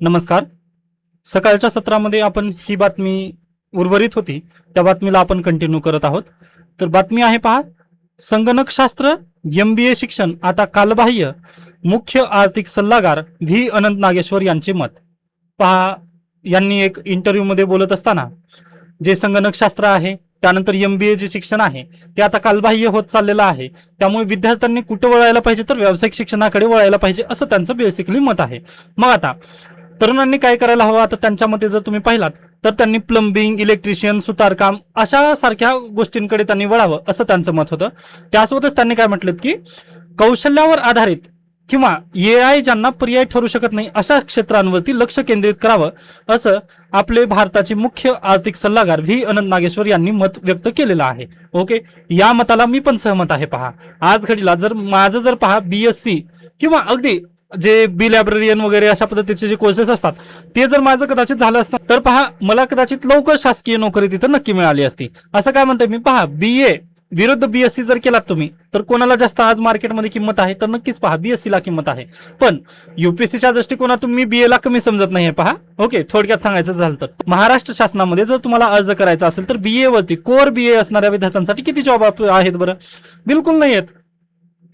नमस्कार. सकाळच्या सत्रामध्ये आपण ही बातमी उर्वरित होती, त्या बातमीला आपण कंटिन्यू करत आहोत. तर बातमी आहे पहा, संगणकशास्त्र MBA शिक्षण आता कालबाह्य, मुख्य आर्थिक सल्लागार व्ही अनंत नागेश्वर यांचे मत. पहा, यांनी एक इंटरव्ह्यू मध्ये बोलत असताना जे संगणकशास्त्र आहे त्यानंतर MBA जे शिक्षण आहे ते आता कालबाह्य होत चाललेलं आहे, त्यामुळे विद्यार्थ्यांनी कुठं वळायला पाहिजे तर व्यावसायिक शिक्षणाकडे वळायला पाहिजे असं त्यांचं बेसिकली मत आहे. मग आता तरुणांनी काय करायला हवं, आता त्यांच्यामध्ये जर तुम्ही पाहिलात तर त्यांनी प्लंबिंग, इलेक्ट्रिशियन, सुतारकाम अशा सारख्या गोष्टींकडे त्यांनी वळावं असं त्यांचं मत होतं. त्यासोबतच त्यांनी काय म्हटलं की कौशल्यावर आधारित किंवा AI ज्यांना पर्याय ठरू शकत नाही अशा क्षेत्रांवरती लक्ष केंद्रित करावं असं आपले भारताचे मुख्य आर्थिक सल्लागार व्ही अनंत नागेश्वर यांनी मत व्यक्त केलेलं आहे. ओके, या मताला मी पण सहमत आहे. पहा, आज घडीला जर माझं जर पहा BSc किंवा अगदी जे बी लायब्ररियन वगैरे अशा पद्धतीचे जे कोर्सेस असतात ते जर माझं कदाचित झालं असतं तर पहा मला कदाचित लवकर शासकीय नोकरी तिथं नक्की मिळाली असती. असं काय म्हणतोय मी, पहा BA विरुद्ध BSc जर केलात तुम्ही तर कोणाला जास्त आज मार्केटमध्ये किंमत आहे तर नक्कीच पहा BSc ला किंमत आहे. पण UPSCच्या दृष्टिकोनातून मी BA ला कमी समजत नाहीये. पहा, ओके, थोडक्यात सांगायचं झालं तर महाराष्ट्र शासनामध्ये जर तुम्हाला अर्ज करायचा असेल तर BA वरती कोर BA असणाऱ्या विद्यार्थ्यांसाठी किती जॉब आहेत बरं? बिलकुल नाही आहेत.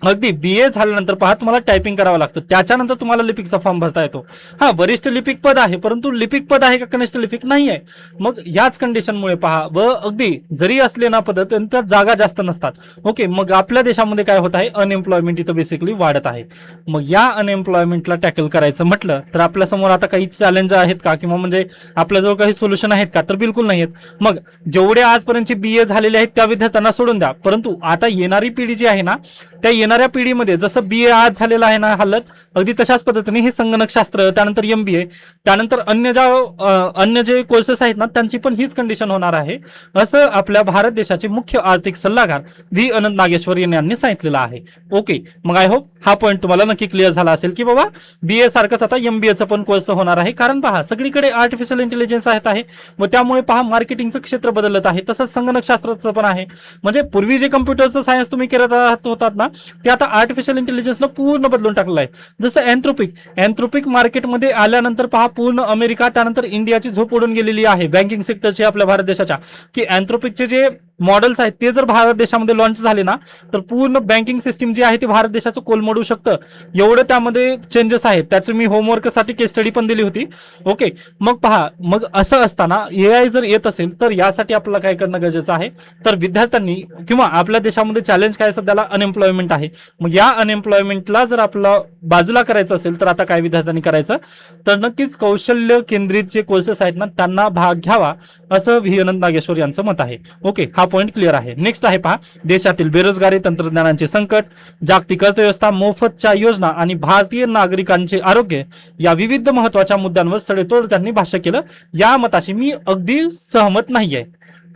अगदी BA झाल्यानंतर पहा तुम्हाला टायपिंग करावं लागतं, त्याच्यानंतर तुम्हाला लिपिकचा फॉर्म भरता येतो. हा, वरिष्ठ लिपिक पद आहे परंतु लिपिक पद आहे का कनिष्ठ लिपिक नाही आहे. मग याच कंडिशनमुळे पहा, व अगदी जरी असले ना पद त्या जागा जास्त नसतात. ओके, मग आपल्या देशामध्ये काय होत आहे, अनएम्प्लॉयमेंट इथं बेसिकली वाढत आहे. मग या अनएम्प्लॉयमेंटला टॅकल करायचं म्हटलं तर आपल्या समोर आता काही चॅलेंज आहेत का, किंवा म्हणजे आपल्याजवळ काही सोल्युशन आहेत का, तर बिलकुल नाही आहेत. मग जेवढे आजपर्यंतचे BA झालेले आहेत त्या विद्यार्थ्यांना सोडून द्या, परंतु आता येणारी पिढी जी आहे ना त्या येणाऱ्या पिढीमध्ये जसं BA आज झालेलं आहे ना हालत, अगदी तशाच पद्धतीने हे संगणकशास्त्र, त्यानंतर MBA, त्यानंतर अन्य जे कोर्सेस आहेत ना त्यांची पण हीच कंडिशन होणार आहे असं आपल्या भारत देशाचे मुख्य आर्थिक सल्लागार व्ही अनंत नागेश्वर यांनी सांगितलेलं आहे. ओके, मग आय होप हा पॉईंट तुम्हाला नक्की क्लिअर झाला असेल की बाबा BA सारखंच आता MBAचं पण कोर्स होणार आहे. कारण पहा सगळीकडे आर्टिफिशियल इंटेलिजन्स आहे व त्यामुळे पहा मार्केटिंगचं क्षेत्र बदलत आहे, तसंच संगणकशास्त्राचं पण आहे. म्हणजे पूर्वी जे कम्प्युटरचं सायन्स तुम्ही करत होतात ना ते आता आर्टिफिशियल इंटेलिजन्सला पूर्ण बदलून टाकलं आहे. जसं एन्थ्रोपिक मार्केटमध्ये आल्यानंतर पहा पूर्ण अमेरिका त्यानंतर इंडियाची झोप उडून गेलेली आहे बँकिंग सेक्टरची आपल्या भारत देशाच्या, की एन्थ्रोपिकचे जे मॉडेल्स आहेत ते जर भारत देशामध्ये लॉन्च झाले ना तर पूर्ण बँकिंग सिस्टीम जी आहे ती भारत देशाचं कोलमडू शकतं, एवढं त्यामध्ये चेंजेस आहेत. त्याचं मी होमवर्कसाठी केस स्टडी पण दिली होती. ओके, मग पहा, मग असं असताना AI जर येत असेल तर यासाठी आपल्याला काय करणं गरजेचं आहे, तर विद्यार्थ्यांनी किंवा आपल्या देशामध्ये चॅलेंज काय सध्याला अनएम्प्लॉयमेंट आहे. मग या अनएम्प्लॉयमेंटला जर आपलं बाजूला करायचं असेल तर आता काय विद्यार्थ्यांनी करायचं, तर नक्कीच कौशल्य केंद्रित जे कोर्सेस आहेत ना त्यांना भाग घ्यावा असं व्ही अनंत नागेश्वर यांचं मत आहे. ओके, हा पॉईंट क्लिअर आहे. नेक्स्ट आहे पहा, देशातील बेरोजगारी, तंत्रज्ञानाचे संकट, जागतिक अर्थव्यवस्था, मोफतच्या योजना आणि भारतीय नागरिकांचे आरोग्य या विविध महत्वाच्या मुद्द्यांवर सडेतोड त्यांनी भाष्य केलं. या मताशी मी अगदी सहमत नाहीये.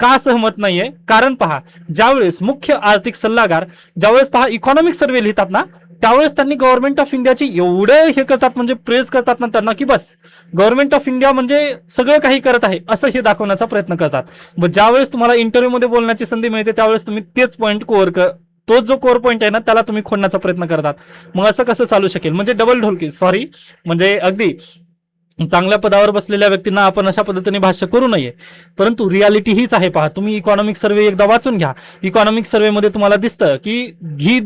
का सहमत नाहीये? कारण पहा, ज्यावेळेस मुख्य आर्थिक सल्लागार ज्यावेळेस पहा इकॉनॉमिक सर्वे लिहितात ना त्यावेळेस त्यांनी गव्हर्नमेंट ऑफ इंडियाची एवढे हे करतात, म्हणजे प्रेज करतात ना त्यांना, की बस गव्हर्नमेंट ऑफ इंडिया म्हणजे सगळं काही करत आहे असं हे दाखवण्याचा प्रयत्न करतात. व ज्यावेळेस तुम्हाला इंटरव्ह्यू मध्ये बोलण्याची संधी मिळते त्यावेळेस तुम्ही तेच पॉईंट तोच जो कोर पॉईंट आहे ना त्याला तुम्ही खोडण्याचा प्रयत्न करतात. मग असं कसं चालू शकेल? म्हणजे डबल ढोलकी, सॉरी, म्हणजे अगदी चांगल्या पदावर बसलेल्या व्यक्तींना आपण अशा पद्धतीने भाष्य करू नये. परंतु रियालिटी हीच आहे. पहा, तुम्ही इकॉनॉमिक सर्वे एकदा वाचून घ्या. इकॉनॉमिक सर्वे मध्ये तुम्हाला दिसतं की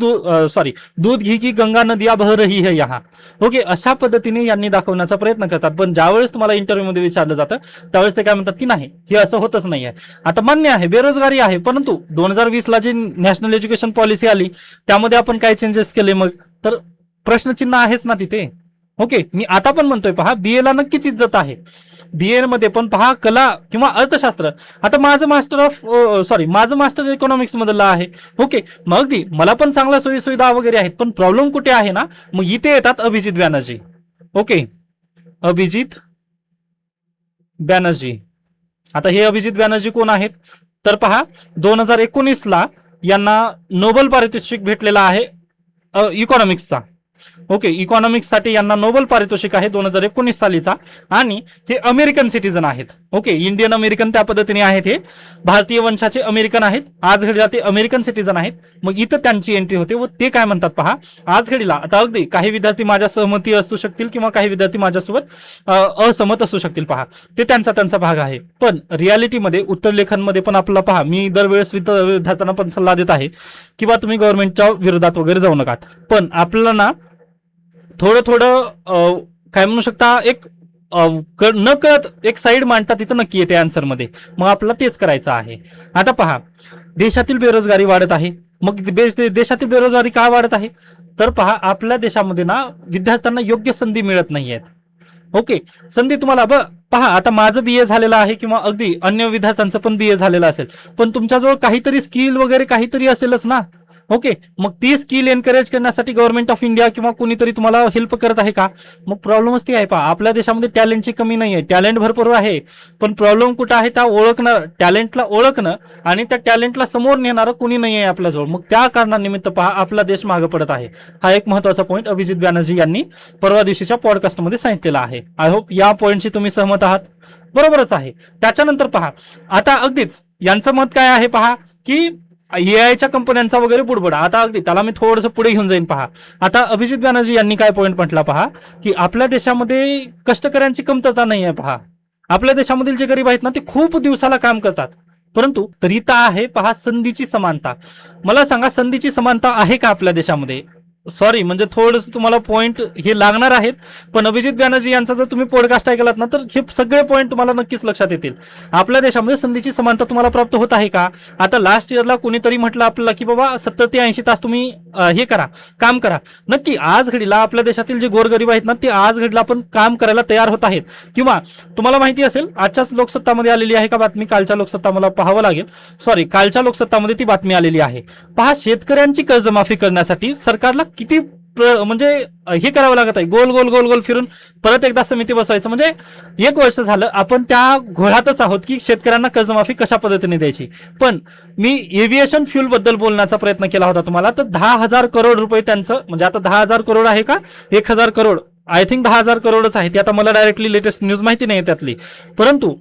दूध घी की गंगा नदिया बह रही है यहाँ. ओके, अशा पद्धतीने यांनी दाखवण्याचा प्रयत्न करतात. पण ज्यावेळेस तुम्हाला इंटरव्ह्यू मध्ये विचारलं जातं त्यावेळेस ते काय म्हणतात की नाही, हे असं होतच नाहीये. आता मान्य आहे बेरोजगारी आहे, परंतु 2020 ला जी नॅशनल एज्युकेशन पॉलिसी आली त्यामध्ये आपण काय चेंजेस केले मग, तर प्रश्नचिन्ह आहेच ना तिथे. ओके, मी आता पण म्हणतोय पहा BA ला नक्कीच इज्जत आहे. BA मध्ये पण पहा कला किंवा अर्थशास्त्र, आता माझं मास्टर इकॉनॉमिक्स मधलं आहे. ओके, मग अगदी मला पण चांगल्या सोयी सुविधा वगैरे आहेत, पण प्रॉब्लेम कुठे आहे ना, मग इथे येतात अभिजित बॅनर्जी. ओके, अभिजित बॅनर्जी. आता हे अभिजित बॅनर्जी कोण आहेत, तर पहा 2019 ला यांना नोबेल पारितोषिक भेटलेला आहे इकॉनॉमिक्सचा. ओके, इकॉनॉमिक्ससाठी यांना नोबेल पारितोषिक आहे 2019 सालीचा, आणि हे अमेरिकन सिटीजन आहेत. ओके, इंडियन अमेरिकन त्या पद्धतीने आहेत, हे भारतीय वंशाचे अमेरिकन आहेत, आज घडीला ते अमेरिकन सिटीजन आहेत. मग इथं त्यांची एंट्री होते व ते काय म्हणतात पहा. आज घडीला आता अगदी काही विद्यार्थी माझ्या सहमती असू शकतील किंवा काही विद्यार्थी माझ्यासोबत असहमत असू शकतील पहा, ते त्यांचा भाग आहे. पण रियालिटीमध्ये उत्तर लेखनमध्ये पण आपल्याला पहा, मी दरवेळेस विद्यार्थ्यांना पण सल्ला देत आहे की बा तुम्ही गव्हर्नमेंटच्या विरोधात वगैरे जाऊ नका, पण आपल्याला ना थोडं काय म्हणू शकता, एक न कळत एक साईड मांडता तिथं नक्की येते आन्सर मध्ये. मग आपल्याला तेच करायचं आहे. आता पहा, देशातील बेरोजगारी वाढत आहे. मग देशातील बेरोजगारी का वाढत आहे, तर पहा आपल्या देशामध्ये ना विद्यार्थ्यांना योग्य संधी मिळत नाहीयेत. ओके, संधी तुम्हाला पहा, आता माझं बीए झालेलं आहे किंवा अगदी अन्य विद्यार्थ्यांचं पण बीए झालेलं असेल, पण तुमच्याजवळ काहीतरी स्किल वगैरे काहीतरी असेलच ना. ओके, मग ती स्किल एनकरेज करण्यासाठी गव्हर्नमेंट ऑफ इंडिया किंवा कुणीतरी तुम्हाला हेल्प करत आहे का. मग प्रॉब्लेमच ती आहे पहा, आपल्या देशामध्ये टॅलेंटची कमी नाही आहे, टॅलेंट भरपूर आहे, पण प्रॉब्लेम कुठं आहे, त्या ओळखणं, टॅलेंटला ओळखणं आणि त्या टॅलेंटला समोर नेणारं कुणी नाही आहे आपल्याजवळ. मग त्या कारणानिमित्त पहा आपला देश मागे पडत आहे. हा एक महत्वाचा पॉईंट अभिजित बॅनर्जी यांनी परवा दिवशीच्या पॉडकास्टमध्ये सांगितलेला आहे. आय होप या पॉईंटशी तुम्ही सहमत आहात. बरोबरच आहे. त्याच्यानंतर पहा, आता अगदीच यांचं मत काय आहे पहा, की एआयच्या कंपन्यांचा वगैरे बुडबुडा. आता अगदी त्याला मी थोडंसं पुढे घेऊन जाईन पहा. आता अभिजित बॅनर्जी यांनी काय पॉईंट म्हटला पहा, की आपल्या देशामध्ये कष्टकऱ्यांची कमतरता नाही आहे पहा. आपल्या देशामधील जे गरीब आहेत ना, ते खूप दिवसाला काम करतात, परंतु तरीता आहे पहा संधीची समानता. मला सांगा, संधीची समानता आहे का आपल्या देशामध्ये. सॉरी, म्हणजे थोडंसं तुम्हाला पॉईंट हे लागणार आहेत, पण अभिजित बॅनर्जी यांचा जर तुम्ही पॉडकास्ट ऐकलात ना, तर हे सगळे पॉईंट तुम्हाला नक्कीच लक्षात येतील. आपल्या देशामध्ये संधीची समानता तुम्हाला प्राप्त होत आहे का. आता लास्ट इयरला कुणीतरी म्हटलं आपल्याला की बाबा 70 ते 80 तास तुम्ही हे करा, काम करा. नक्की आज घडीला आपल्या देशातील जे गोरगरीब आहेत ना, ते आज घडीला पण काम करायला तयार होत आहेत. किंवा तुम्हाला माहिती असेल, आजच्याच लोकसत्तामध्ये आलेली आहे का बातमी, कालच्या लोकसत्ता मला पाहावं लागेल, सॉरी कालच्या लोकसत्तामध्ये ती बातमी आलेली आहे. पहा, शेतकऱ्यांची कर्जमाफी करण्यासाठी सरकारला किती म्हणजे हे करावं लागत आहे, गोल गोल गोल गोल फिरून परत एकदा समिती बसवायचं. म्हणजे 1 वर्ष झालं आपण त्या घोळातच आहोत की शेतकऱ्यांना कर्जमाफी कशा पद्धतीने द्यायची. पण मी एव्हिएशन फ्यूल बद्दल बोलण्याचा प्रयत्न केला होता तुम्हाला, तर 10,000 करोड रुपये त्यांचं, म्हणजे आता 10,000 करोड आहे का 1,000 करोड, आय थिंक 10,000 करोडच आहे. ती आता मला डायरेक्टली लेटेस्ट न्यूज माहिती नाही त्यातली, परंतु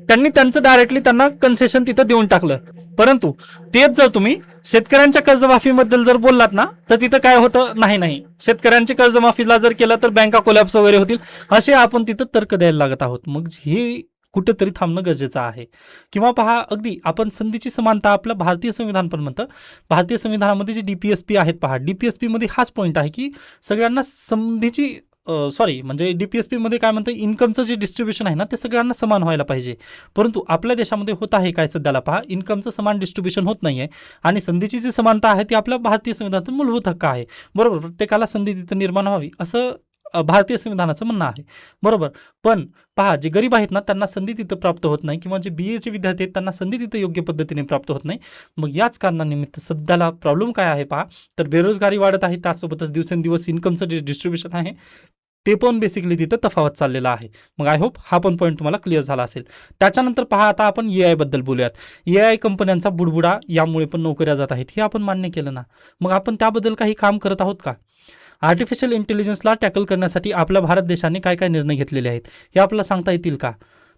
त्यांनी त्यांचं डायरेक्टली त्यांना कन्सेशन तिथं देऊन टाकलं. परंतु तेच जर तुम्ही शेतकऱ्यांच्या कर्जमाफीबद्दल जर बोललात ना, तर तिथं काय होतं, नाही शेतकऱ्यांची कर्जमाफीला जर केलं तर बँका कोलॅप्स वगैरे होतील, असे आपण तिथं तर्क द्यायला लागत आहोत. मग हे कुठेतरी थांबणं गरजेचं आहे. किंवा पहा, अगदी आपण संधीची समानता आपलं भारतीय संविधान पण म्हणतं. भारतीय संविधानामध्ये जे डीपीएसपी आहेत पहा, डीपीएसपी मध्ये हाच पॉईंट आहे की सगळ्यांना संधीची म्हणजे डीपीएसपी मध्ये काय म्हणतं, इन्कमचं जे डिस्ट्रीब्युशन आहे ना, ते सगळ्यांना समान व्हायला पाहिजे. परंतु आपल्या देशामध्ये होत आहे काय सध्याला पहा, इन्कमचं समान डिस्ट्रीब्युशन होत नाहीये. आणि संधीची जी समानता आहे ती आपल्या भारतीय संविधानात मूलभूत हक्क आहे. बरोबर, प्रत्येकाला संधी तिथं निर्माण व्हावी असं भारतीय संविधानाचं म्हणणं आहे. बरोबर, पण पहा, जे गरीब आहेत ना त्यांना संधी तिथं प्राप्त होत नाही, किंवा जे बीएचे विद्यार्थी आहेत त्यांना संधी तिथं योग्य पद्धतीने प्राप्त होत नाही. मग याच कारणानिमित्त सध्याला प्रॉब्लेम काय आहे पहा, तर बेरोजगारी वाढत आहे, त्यासोबतच दिवसेंदिवस इन्कमचं जे डिस्ट्रीब्युशन आहे ते पण बेसिकली तिथं तफावत चाललेला आहे. मग आय होप हा पण पॉईंट तुम्हाला क्लिअर झाला असेल. त्याच्यानंतर पहा, आता आपण एआय बद्दल बोलूयात. एआय कंपन्यांचा बुडबुडा, यामुळे पण नोकऱ्या जात आहेत, हे आपण मान्य केलं ना. मग आपण त्याबद्दल काही काम करत आहोत का. आर्टिफिशियल इंटेलिजन्सला टॅकल करण्यासाठी आपल्या भारत देशाने काय काय निर्णय घेतलेले आहेत हे आपल्याला सांगता येतील का.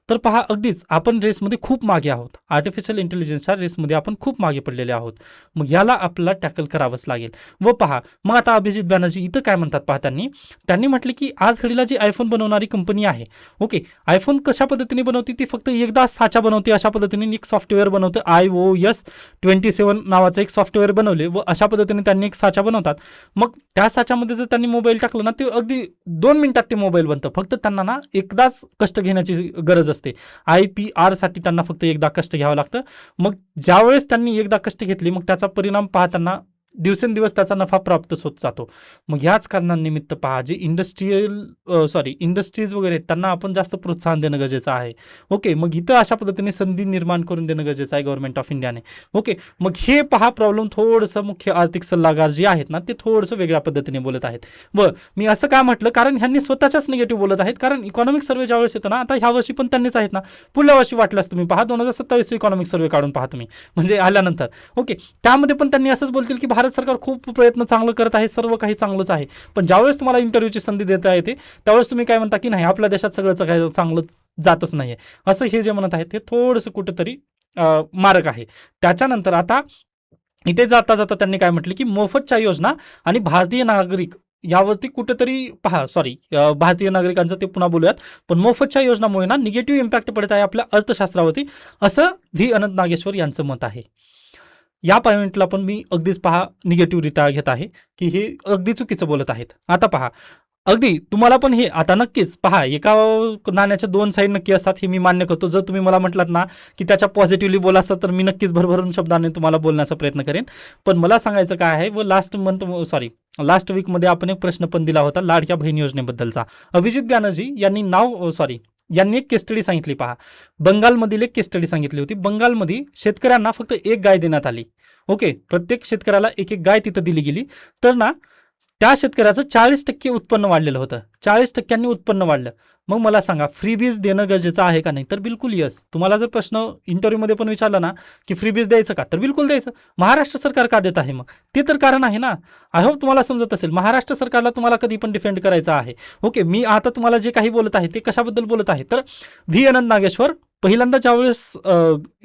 तर पहा, अगदीच आपण रेसमध्ये खूप मागे आहोत. आर्टिफिशियल इंटेलिजन्सच्या रेसमध्ये आपण खूप मागे पडलेले आहोत. मग याला आपल्याला टॅकल करावंच लागेल. व पहा, मग आता अभिजित बॅनर्जी इथं काय म्हणतात पहा, त्यांनी म्हटले की आज घडीला जी आयफोन बनवणारी कंपनी आहे, ओके, आयफोन कशा पद्धतीने बनवते, ती फक्त एकदा साचा बनवते, अशा पद्धतीने एक सॉफ्टवेअर बनवते, iOS 27 नावाचं एक सॉफ्टवेअर बनवले व अशा पद्धतीने त्यांनी एक साचा बनवतात. मग त्या साच्यामध्ये जर त्यांनी मोबाईल टाकलं ना, ते अगदी 2 मिनिटात ते मोबाईल बनतं. फक्त त्यांना ना एकदाच कष्ट घेण्याची गरज असते. IPR साठी त्यांना फक्त एकदा कष्ट घ्यावं लागतं. मग ज्यावेळेस त्यांनी एकदा कष्ट घेतले, मग त्याचा परिणाम पाहताना दिवसेंदिवस त्याचा नफा प्राप्त होत जातो. मग ह्याच कारणानिमित्त पहा, जे इंडस्ट्रीज वगैरे त्यांना आपण जास्त प्रोत्साहन देणं गरजेचं आहे. ओके, मग इथं अशा पद्धतीने संधी निर्माण करून देणं गरजेचं आहे गव्हर्नमेंट ऑफ इंडियाने. ओके, मग हे पहा प्रॉब्लेम थोडंसं मुख्य आर्थिक सल्लागार जे आहेत ना, ते थोडंसं वेगळ्या पद्धतीने बोलत आहेत. व मी असं का म्हटलं, कारण ह्यांनी स्वतःच्याच निगेटिव्ह बोलत आहेत. कारण इकॉनॉमिक सर्वे ज्यावेळेस येतो ना, आता ह्या वर्षी पण त्यांनीच आहेत ना, पुढल्या वर्षी वाटल्यास तुम्ही पहा 2027 इकॉनॉमिक सर्वे काढून पहा तुम्ही, म्हणजे आल्यानंतर. ओके, त्यामध्ये पण त्यांनी असंच बोलतील की भारत सरकार खूप प्रयत्न चांगलं करत आहे, सर्व काही चांगलंच आहे, पण ज्यावेळेस तुम्हाला इंटरव्ह्यूची संधी देता येते त्यावेळेस तुम्ही काय म्हणता की नाही आपल्या देशात सगळंच काही चांगलं जातच नाहीये, असं हे जे म्हणत आहेत ते थोडंसं कुठेतरी मारक आहे. त्याच्यानंतर आता इथे जाता जाता त्यांनी काय म्हटलं की मोफतच्या योजना आणि भारतीय नागरिक यावरती कुठेतरी पहा, सॉरी, भारतीय नागरिकांचं ते पुन्हा बोलूयात, पण मोफतच्या योजनामुळे ना निगेटिव्ह इम्पॅक्ट पडत आहे आपल्या अर्थशास्त्रावरती, असं व्ही अनंत नागेश्वर यांचं मत आहे. या पॉईंटला पण मी अगदीच पहा निगेटिव्हरित्या घेत आहे की हे अगदी चुकीचं बोलत आहेत. आता पहा, अगदी तुम्हाला पण हे आता नक्कीच पहा, एका नाण्याच्या दोन साईड नक्की असतात हे मी मान्य करतो. जर तुम्ही मला म्हटलात ना की त्याच्या पॉझिटिव्हली बोला असं, तर मी नक्कीच भरभरून शब्दाने तुम्हाला बोलण्याचा प्रयत्न करेन. पण मला सांगायचं काय आहे, व लास्ट वीकमध्ये आपण एक प्रश्न पण दिला होता लाडक्या बहीण योजनेबद्दलचा. अभिजित बॅनर्जी यांनी एक केस स्टडी सांगितली. पहा, बंगालमधील एक केस स्टडी सांगितली होती. बंगालमध्ये शेतकऱ्यांना फक्त एक गाय देण्यात आली. ओके, प्रत्येक शेतकऱ्याला एक एक गाय तिथं दिली गेली. तर ना त्या शेतकऱ्याचं 40% उत्पन्न वाढलेलं होतं, 40% उत्पन्न वाढलं. मग मला सांगा, फ्रीबीज देणं गरजेचं आहे का नाही? तर बिलकुल यस. तुम्हाला जर प्रश्न इंटरव्ह्यूमध्ये पण विचारला ना की फ्रीबीज द्यायचं का, तर बिलकुल द्यायचं. महाराष्ट्र सरकार का देत आहे मग? ते तर कारण आहे ना. आय होप तुम्हाला समजत असेल. महाराष्ट्र सरकारला तुम्हाला कधी पण डिफेंड करायचं आहे. ओके, मी आता तुम्हाला जे काही बोलत आहे ते कशाबद्दल बोलत आहे, तर व्ही अनंत नागेश्वर पहिल्यांदा ज्यावेळेस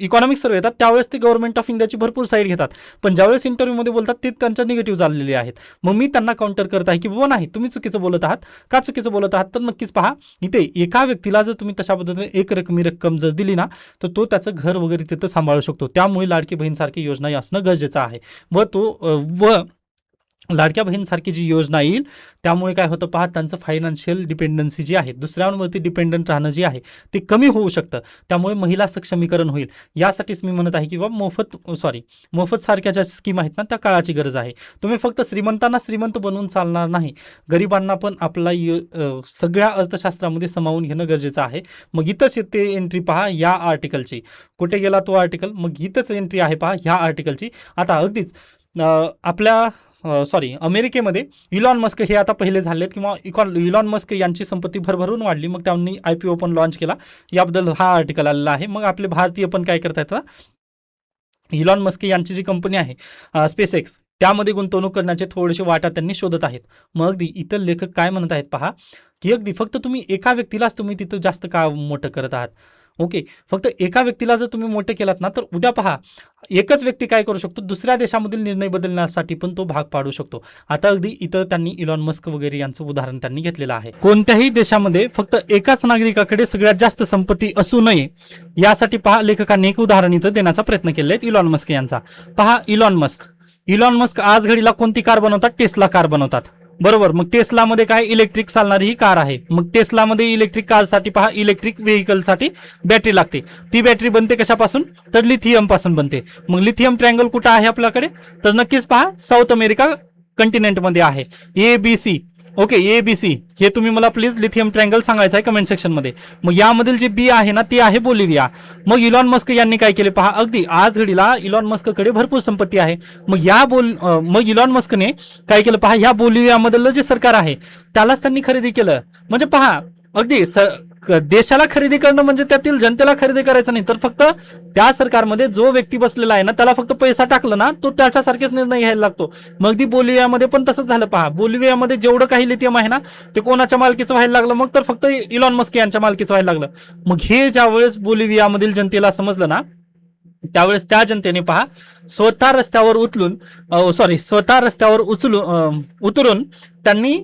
इकॉनॉमिक सर्वे येतात त्यावेळेस ते गव्हर्नमेंट ऑफ इंडियाची भरपूर साईड घेतात, पण ज्यावेळेस इंटरव्ह्यूमध्ये बोलतात ते त्यांच्या निगेटिव्ह झालेले आहेत. मग मी त्यांना काउंटर करत आहे की बाबा नाही, तुम्ही चुकीचं बोलत आहात. का चुकीचं बोलत आहात? तर नक्कीच पहा, इथे एका व्यक्तीला जर तुम्ही तशा पद्धतीने एक रकमी रक्कम जर दिली ना, तर तो त्याचं घर वगैरे तिथं सांभाळू शकतो. त्यामुळे लाडकी बहीणसारखी योजना असणं गरजेचं आहे. व लाडक्या बहीणसारखी जी योजना येईल त्यामुळे काय होतं पहा, त्यांचं फायनान्शियल डिपेंडन्सी जी आहे, दुसऱ्यांवरती डिपेंडंट राहणं जे आहे ते कमी होऊ शकतं. त्यामुळे महिला सक्षमीकरण होईल. यासाठीच मी म्हणत आहे की मोफत सारख्या ज्या स्कीम आहेत ना त्या काळाची गरज आहे. तुम्ही फक्त श्रीमंतांना श्रीमंत बनवून चालणार नाही, गरिबांना पण आपला सगळ्या अर्थशास्त्रामध्ये सामावून घेणं गरजेचं आहे. मग इथंच ते एंट्री पहा या आर्टिकलची. कुठे गेला तो आर्टिकल? मग इथंच एंट्री आहे पहा ह्या आर्टिकलची. आता अगदीच अमेरिकेमध्ये इलॉन मस्क हे आता पहिले झालेत, किंवा इलॉन मस्क यांची संपत्ती भरभरून वाढली, मग त्यांनी IPO पण लॉन्च केला. याबद्दल हा आर्टिकल आलेला आहे. मग आपले भारतीय पण काय करतायत, इलॉन मस्क यांची जी कंपनी आहे SpaceX, त्यामध्ये गुंतवणूक करण्याचे थोडेसे वाटा त्यांनी शोधत आहेत. मग अगदी इतर लेखक काय म्हणत आहेत पहा, की अगदी फक्त तुम्ही एका व्यक्तीलाच तुम्ही तिथं जास्त का मोठं करत आहात. ओके, फक्त एका व्यक्तीला जर तुम्ही मोठं केलात ना, तर उद्या पहा एकच व्यक्ती काय करू शकतो, दुसऱ्या देशामधील निर्णय बदलण्यासाठी पण तो भाग पाडू शकतो. आता अगदी इथं त्यांनी इलॉन मस्क वगैरे यांचं उदाहरण त्यांनी घेतलेलं आहे. कोणत्याही देशामध्ये फक्त एकाच नागरिकाकडे सगळ्यात जास्त संपत्ती असू नये यासाठी पहा लेखकांनी एक उदाहरण इथं देण्याचा प्रयत्न केलेला आहे इलॉन मस्क यांचा. पहा, इलॉन मस्क आज घडीला कोणती कार बनवतात? टेस्ला कार बनवतात, बरोबर. मग टेस्लामध्ये काय इलेक्ट्रिक चालणारी ही कार आहे. मग टेस्लामध्ये इलेक्ट्रिक कारसाठी पहा, इलेक्ट्रिक व्हेकलसाठी बॅटरी लागते. ती बॅटरी बनते कशापासून? तर लिथियम पासून बनते. मग लिथियम ट्रँगल कुठं आहे आपल्याकडे? तर नक्कीच पहा साऊथ अमेरिका कंटिनेंटमध्ये आहे. ABC. ओके, ABC हे तुम्ही मला प्लीज लिथियम ट्रँगल सांगायचं आहे कमेंट सेक्शनमध्ये. मग यामधील जे बी आहे ना ते आहे बोलिव्हिया. मग इलॉन मस्क यांनी काय केले पहा, अगदी आज घडीला इलॉन मस्ककडे भरपूर संपत्ती आहे. मग इलॉन मस्कने काय केलं पहा, ह्या बोलिव्हियामधलं जे सरकार आहे त्यालाच त्यांनी खरेदी केलं. म्हणजे पहा, अगदी देशाला खरेदी करणं म्हणजे त्यातील जनतेला खरेदी करायचं नाही, तर फक्त त्या सरकारमध्ये जो व्यक्ती बसलेला आहे ना त्याला फक्त पैसा टाकला ना तो त्याच्यासारखेच निर्णय घ्यायला लागतो. मग ती बोलिव्हियामध्ये पण तसंच झालं पहा. बोलिव्हियामध्ये जेवढं काही लिथियम आहे ना ते कोणाच्या मालकीचं व्हायला लागलं? मग तर फक्त इलॉन मस्क यांच्या मालकीचं व्हायला लागलं. मग हे ज्यावेळेस बोलिव्हियामधील जनतेला समजलं ना, त्यावेळेस त्या जनतेने पहा स्वतः रस्त्यावर उतरून त्यांनी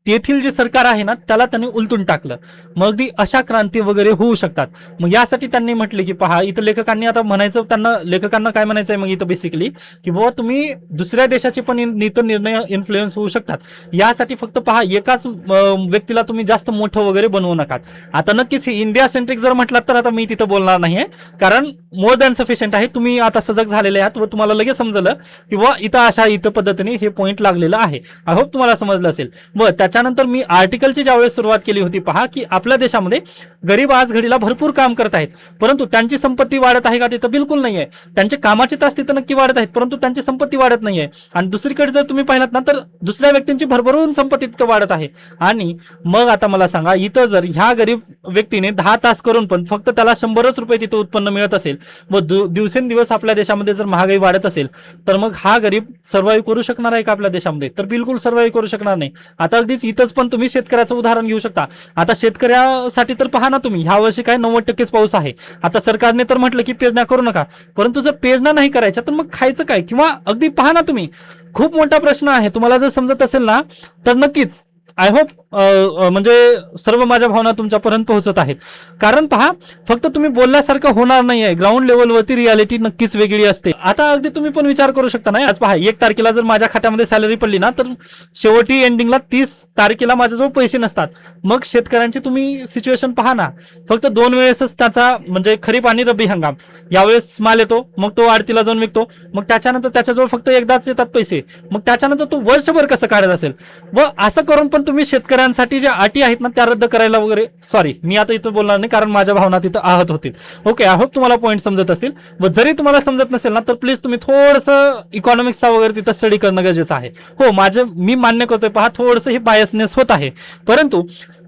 तेथील जे सरकार आहे ना त्याला त्यांनी उलटून टाकलं. मग अगदी अशा क्रांती वगैरे होऊ शकतात. मग यासाठी त्यांनी म्हटले की पहा, इथं लेखकांना काय म्हणायचं आहे मग इथं बेसिकली, की बाबा तुम्ही दुसऱ्या देशाचे पण निर्णय इन्फ्लुएन्स होऊ शकतात. यासाठी फक्त पहा एकाच व्यक्तीला तुम्ही जास्त मोठं वगैरे बनवू नका. आता नक्कीच हे इंडिया सेंट्रिक जर म्हटलात तर आता मी तिथं बोलणार नाहीये, कारण मोर दॅन सफिशियंट आहे. तुम्ही आता सजग झालेले आहात व तुम्हाला लगेच समजलं की बाबा इथं पद्धतीने हे पॉईंट लागलेलं आहे. आय होप तुम्हाला समजलं असेल. व त्याच्यानंतर मी आर्टिकलची ज्यावेळेस सुरुवात केली होती पहा, की आपल्या देशामध्ये गरीब आज घडीला भरपूर काम करत आहेत, परंतु त्यांची संपत्ती वाढत आहे का? तिथं बिलकुल नाहीये. त्यांचे कामाचे तास तिथं नक्की वाढत आहेत, परंतु त्यांची संपत्ती वाढत नाहीये. आणि दुसरीकडे जर तुम्ही पाहिलात ना तर दुसऱ्या व्यक्तींची भरभरून संपत्ती तिथं वाढत आहे. आणि मग आता मला सांगा, इथं जर ह्या गरीब व्यक्तीने 10 तास करून पण फक्त त्याला 100च रुपये तिथे उत्पन्न मिळत असेल व दिवसेंदिवस आपल्या देशामध्ये जर महागाई वाढत असेल तर मग हा गरीब सर्व्हाइव्ह करू शकणार आहे का आपल्या देशामध्ये? तर बिलकुल सर्व्हाइव्ह करू शकणार नाही. आता अगदीच इथंच पण तुम्ही शेतकऱ्याचं उदाहरण घेऊ शकता. आता शेतकऱ्यासाठी तर पहा ना तुम्ही, ह्या वर्षी काय 90% पाऊस आहे. आता सरकारने तर म्हटलं की पेरण्या करू नका, परंतु जर पेरण्या नाही करायच्या तर मग खायचं काय? किंवा अगदी पहा ना तुम्ही, खूप मोठा प्रश्न आहे. तुम्हाला जर समजत असेल ना तर नक्कीच आय होप म्हणजे सर्व माझ्या भावना तुमच्यापर्यंत पोहोचत आहेत. कारण पहा, फक्त तुम्ही बोलल्यासारखं होणार नाही आहे. ग्राउंड लेवलवरती रियालिटी नक्कीच वेगळी असते. आता अगदी तुम्ही पण विचार करू शकता नाही, आज पहा 1 तारखेला जर माझ्या खात्यामध्ये सॅलरी पडली ना तर शेवटी एंडिंगला 30 तारखेला माझ्याजवळ पैसे नसतात. मग शेतकऱ्यांची तुम्ही सिच्युएशन पहा ना, फक्त 2 वेळेसच त्याचा म्हणजे खरीप आणि रब्बी हंगाम, यावेळेस माल येतो, मग तो आडतीला जाऊन विकतो, मग त्याच्यानंतर त्याच्याजवळ फक्त एकदाच येतात पैसे, मग त्याच्यानंतर तो वर्षभर कसं काढत असेल? व असं करून पण तुम्ही शेतकऱ्यांसाठी ज्या अटी आहेत ना त्या रद्द करायला वगैरे, सॉरी मी आता इथं बोलणार नाही कारण माझ्या भावना तिथं आहत होतील. ओके, आय होप तुम्हाला पॉईंट समजत असतील. व जरी तुम्हाला समजत नसेल ना तर प्लीज तुम्ही थोडंसं इकॉनॉमिक्सचा वगैरे तिथं स्टडी करणं गरजेचं आहे. हो, मी मान्य करतोय, पहा थोडंसं हे बायसनेस होत आहे, परंतु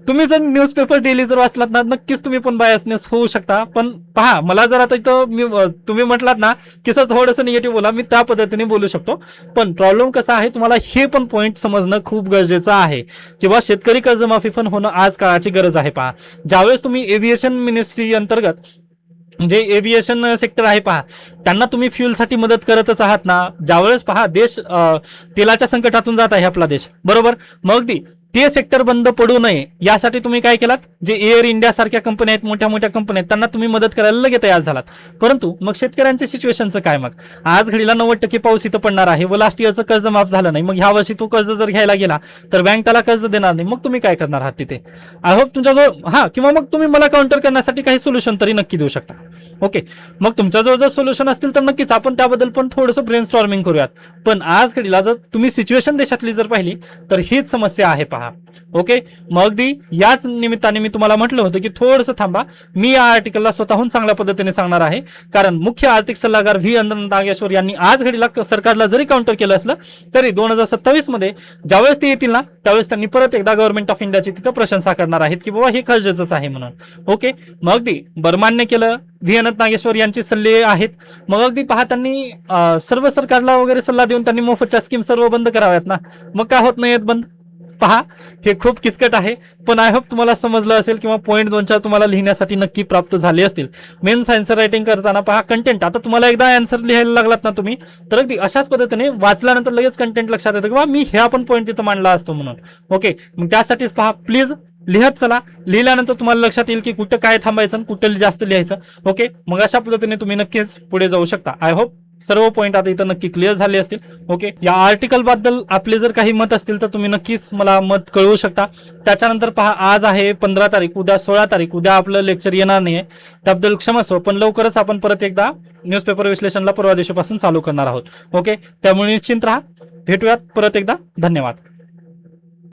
तुम्ही जर न्यूजपेपर डेली जर वाचलात ना नक्कीच तुम्ही पण बायसनेस होऊ शकता. पण पहा, मला जर आता इथं तुम्ही म्हटलात ना की सर थोडंसं निगेटिव्ह बोला, मी त्या पद्धतीने बोलू शकतो. पण प्रॉब्लेम कसा आहे, तुम्हाला हे पण पॉईंट समजणं खूप गरजेचं आहे किंवा शेतकरी कर्जमाफी पण होणं आज काळाची गरज आहे. पहा, ज्यावेळेस तुम्ही एव्हिएशन मिनिस्ट्री अंतर्गत जे एव्हिएशन सेक्टर आहे पहा, त्यांना तुम्ही फ्युलसाठी मदत करतच आहात ना. ज्यावेळेस पहा देश तेलाच्या संकटातून जात आहे आपला देश, बरोबर, मग अगदी ते सेक्टर बंद पडू नये यासाठी तुम्ही काय केलात, जे एअर इंडिया सारख्या कंपन्या आहेत, मोठ्या मोठ्या कंपन्या आहेत, त्यांना तुम्ही मदत करायला लगेच तयार झालात. परंतु मग शेतकऱ्यांच्या सिच्युएशनचं काय? मग आज घडीला 90% पाऊस इथं पडणार आहे व लास्ट इयरचं कर्ज माफ झालं नाही, मग ह्या वर्षी तो कर्ज जर घ्यायला गेला तर बँक त्याला कर्ज देणार नाही, मग तुम्ही काय करणार आहात तिथे? आय होप तुमच्याजवळ किंवा मग तुम्ही मला काउंटर करण्यासाठी काही सोल्युशन तरी नक्की देऊ शकता. ओके, मग तुमच्याजवळ जर सोल्युशन असतील तर नक्कीच आपण त्याबद्दल पण थोडंसं ब्रेनस्टॉर्मिंग करूयात. पण आज घडीला जर तुम्ही सिच्युएशन देशातली जर पाहिली तर हीच समस्या आहे. पहा, ओके, मग अगदी याच निमित्ताने मी तुम्हाला म्हटलं होतं की थोडंसं थांबा, मी या आर्टिकलला स्वतःहून चांगल्या पद्धतीने सांगणार आहे. कारण मुख्य आर्थिक सल्लागार व्ही नागेश्वर यांनी आज घडीला सरकारला जरी काउंटर केलं असलं तरी 2027 मध्ये ज्यावेळेस ते येतील ना त्यावेळेस त्यांनी परत एकदा गव्हर्नमेंट ऑफ इंडियाची तिथं प्रशंसा करणार आहेत की बाबा हे गरजेचंच आहे म्हणून. ओके, मग अगदी बरमान्य केलं, व्ही नागेश्वर यांचे सल्ले आहेत. मग अगदी पहा, त्यांनी सर्व सरकारला वगैरे सल्ला देऊन त्यांनी मोफतच्या स्कीम सर्व बंद कराव्यात ना, मग काय होत नाहीत बंद? पहा, हे खूप किचकट आहे, पण आय होप तुम्हाला समजलं असेल किंवा पॉईंट 2-4 तुम्हाला लिहिण्यासाठी नक्की प्राप्त झाले असतील. मेन्स आन्सर रायटिंग करताना पहा, कंटेंट, आता तुम्हाला एकदा आन्सर लिहायला लागलात ना तुम्ही तर अगदी अशाच पद्धतीने वाचल्यानंतर लगेच कंटेंट लक्षात येतं किंवा मी ह्या पण पॉईंट तिथं मांडला असतो म्हणून. ओके, मग त्यासाठीच पहा, प्लीज लिहत चला. लिहिल्यानंतर तुम्हाला लक्षात येईल की कुठं काय थांबायचं आणि कुठं जास्त लिहायचं. ओके, मग अशा पद्धतीने तुम्ही नक्कीच पुढे जाऊ शकता. आय होप सर्व पॉईंट आता इथं नक्की क्लिअर झाले असतील. ओके, या आर्टिकल बद्दल आपले जर काही मत असतील तर तुम्ही नक्कीच मला मत कळवू शकता. त्याच्यानंतर पहा, आज आहे 15 तारीख, उद्या 16 तारीख, उद्या आपलं लेक्चर येणार नाहीये, त्याबद्दल क्षमस्व, पण लवकरच आपण परत एकदा न्यूजपेपर विश्लेषणला परवा दिवशीपासून चालू करणार आहोत. ओके, त्यामुळे निश्चिंत राहा, भेटूयात परत एकदा. धन्यवाद.